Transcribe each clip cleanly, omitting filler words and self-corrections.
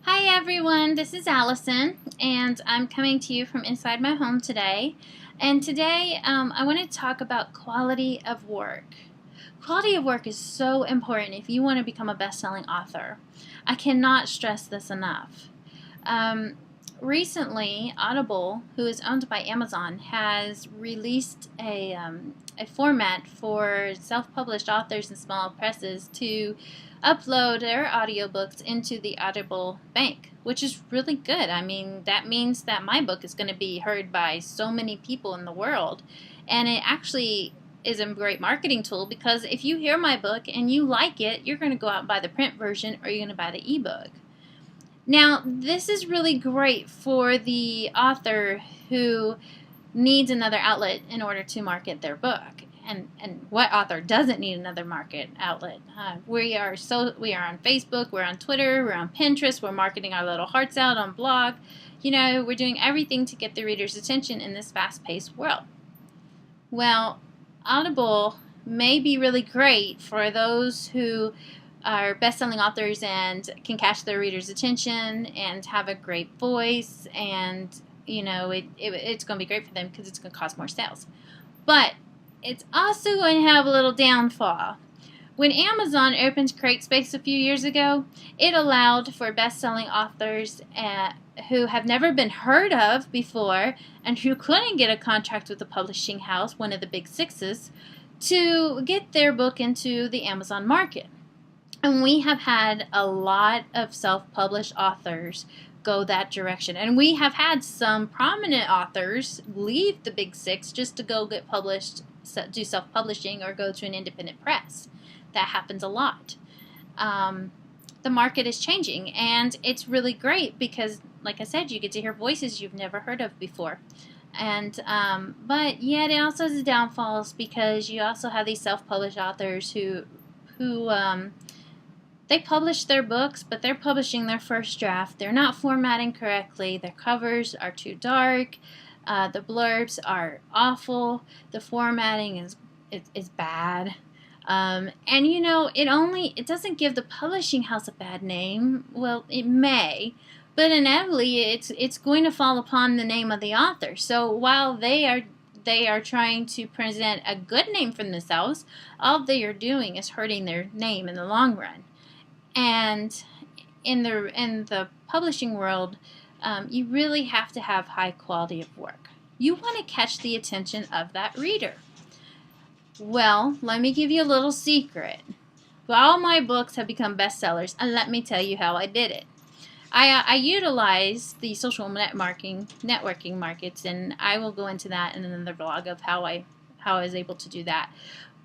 Hi everyone, this is Allison, and I'm coming to you from inside my home today. And today I want to talk about quality of work. Quality of work is so important if you want to become a best-selling author. I cannot stress this enough. Um, Recently, Audible, who is owned by Amazon, has released a format for self-published authors and small presses to upload their audiobooks into the Audible bank, which is really good. I mean, that means that my book is going to be heard by so many people in the world, and it actually is a great marketing tool because if you hear my book and you like it, you're going to go out and buy the print version or you're going to buy the ebook. Now, this is really great for the author who needs another outlet in order to market their book. And what author doesn't need another market outlet? We are on Facebook, we're on Twitter, we're on Pinterest, we're marketing our little hearts out on blog. You know, we're doing everything to get the reader's attention in this fast-paced world. Well, Audible may be really great for those who are best-selling authors and can catch their readers' attention and have a great voice, and you know it's going to be great for them because it's going to cause more sales. But it's also going to have a little downfall. When Amazon opened CreateSpace a few years ago, it allowed for best-selling authors who have never been heard of before and who couldn't get a contract with a publishing house, one of the big sixes, to get their book into the Amazon market. And we have had a lot of self-published authors go that direction. And we have had some prominent authors leave the big six just to go get published, do self-publishing, or go to an independent press. That happens a lot. The market is changing, and it's really great because, like I said, you get to hear voices you've never heard of before. And but yet it also has downfalls because you also have these self-published authors who they publish their books, but they're publishing their first draft. They're not formatting correctly. Their covers are too dark. The blurbs are awful. The formatting is bad. And you know, it doesn't give the publishing house a bad name. Well, it may, but inevitably it's going to fall upon the name of the author. So while they are trying to present a good name for themselves, all they are doing is hurting their name in the long run. And in the publishing world, you really have to have high quality of work. You want to catch the attention of that reader. Well, let me give you a little secret. All my books have become bestsellers, and let me tell you how I did it. I utilize the social networking markets, and I will go into that in another blog of how I was able to do that.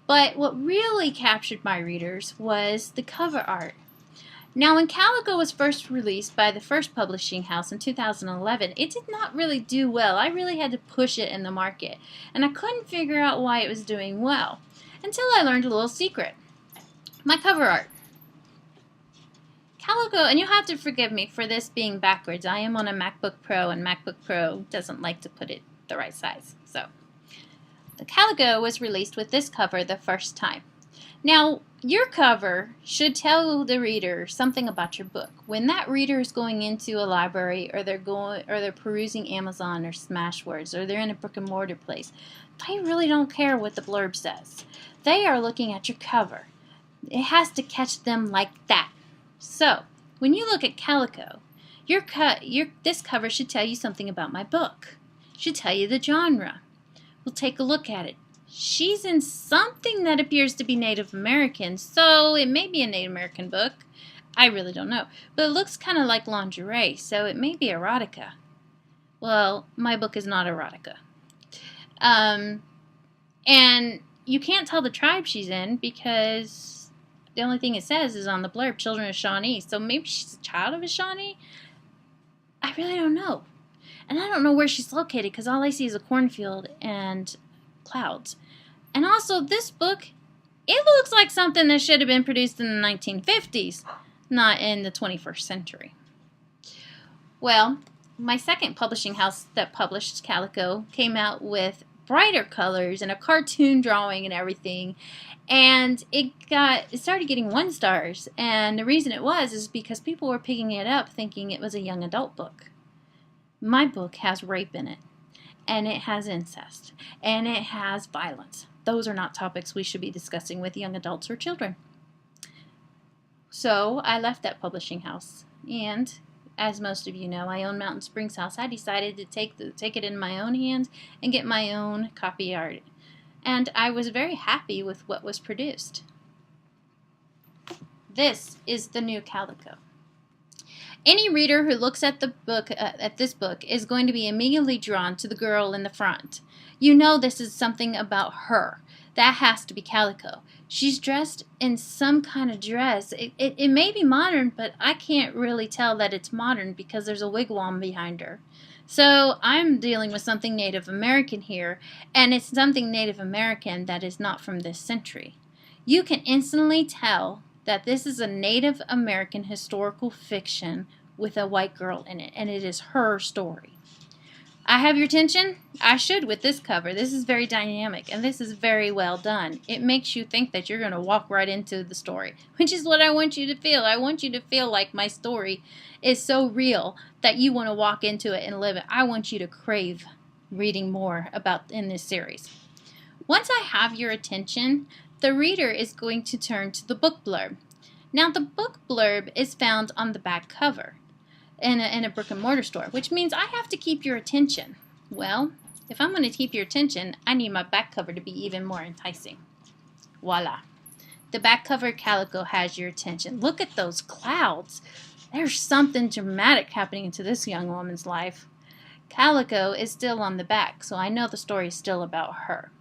But what really captured my readers was the cover art. Now, when Calico was first released by the first publishing house in 2011, it did not really do well. I really had to push it in the market, and I couldn't figure out why it was doing well until I learned a little secret. My cover art. Calico, and you'll have to forgive me for this being backwards. I am on a MacBook Pro, and MacBook Pro doesn't like to put it the right size. So, the Calico was released with this cover the first time. Now, your cover should tell the reader something about your book. When that reader is going into a library, or they're perusing Amazon or Smashwords, or they're in a brick and mortar place, they really don't care what the blurb says. They are looking at your cover. It has to catch them like that. So, when you look at Calico, this cover should tell you something about my book. It should tell you the genre. We'll take a look at it. She's in something that appears to be Native American, so it may be a Native American book. I really don't know. But it looks kind of like lingerie, so it may be erotica. Well, my book is not erotica. And you can't tell the tribe she's in because the only thing it says is on the blurb, Children of Shawnee. So maybe she's a child of a Shawnee? I really don't know. And I don't know where she's located because all I see is a cornfield and clouds. And also, this book, it looks like something that should have been produced in the 1950s, not in the 21st century. Well, my second publishing house that published Calico came out with brighter colors and a cartoon drawing and everything. And it started getting 1 stars. And the reason it was is because people were picking it up thinking it was a young adult book. My book has rape in it, and it has incest, and it has violence. Those are not topics we should be discussing with young adults or children. So I left that publishing house, and as most of you know, I own Mountain Springs House. I decided to take it in my own hands and get my own copy art. And I was very happy with what was produced. This is the new Calico. Any reader who looks at the book, at this book, is going to be immediately drawn to the girl in the front. You know this is something about her. That has to be Calico. She's dressed in some kind of dress. It may be modern, but I can't really tell that it's modern because there's a wigwam behind her. So I'm dealing with something Native American here, and it's something Native American that is not from this century. You can instantly tell that this is a Native American historical fiction with a white girl in it, and it is her story. I have your attention? I should with this cover. This is very dynamic, and this is very well done. It makes you think that you're going to walk right into the story, which is what I want you to feel. I want you to feel like my story is so real that you want to walk into it and live it. I want you to crave reading more about in this series. Once I have your attention, the reader is going to turn to the book blurb. Now, the book blurb is found on the back cover in a brick and mortar store, which means I have to keep your attention. Well, if I'm going to keep your attention, I need my back cover to be even more enticing. Voila. The back cover Calico has your attention. Look at those clouds. There's something dramatic happening to this young woman's life. Calico is still on the back, so I know the story is still about her.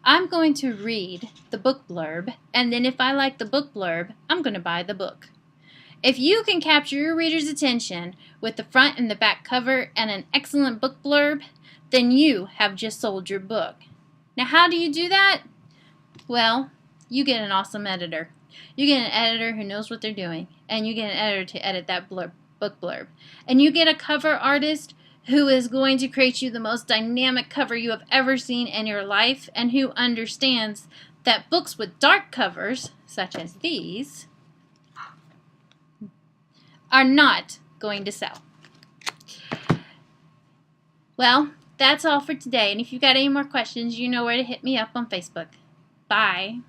I'm going to read the book blurb, and then if I like the book blurb, I'm going to buy the book. If you can capture your reader's attention with the front and the back cover and an excellent book blurb, then you have just sold your book. Now, how do you do that? Well, you get an awesome editor. You get an editor who knows what they're doing, and you get an editor to edit that book blurb. And you get a cover artist who is going to create you the most dynamic cover you have ever seen in your life, and who understands that books with dark covers, such as these, are not going to sell. Well, that's all for today, and if you've got any more questions, you know where to hit me up on Facebook. Bye.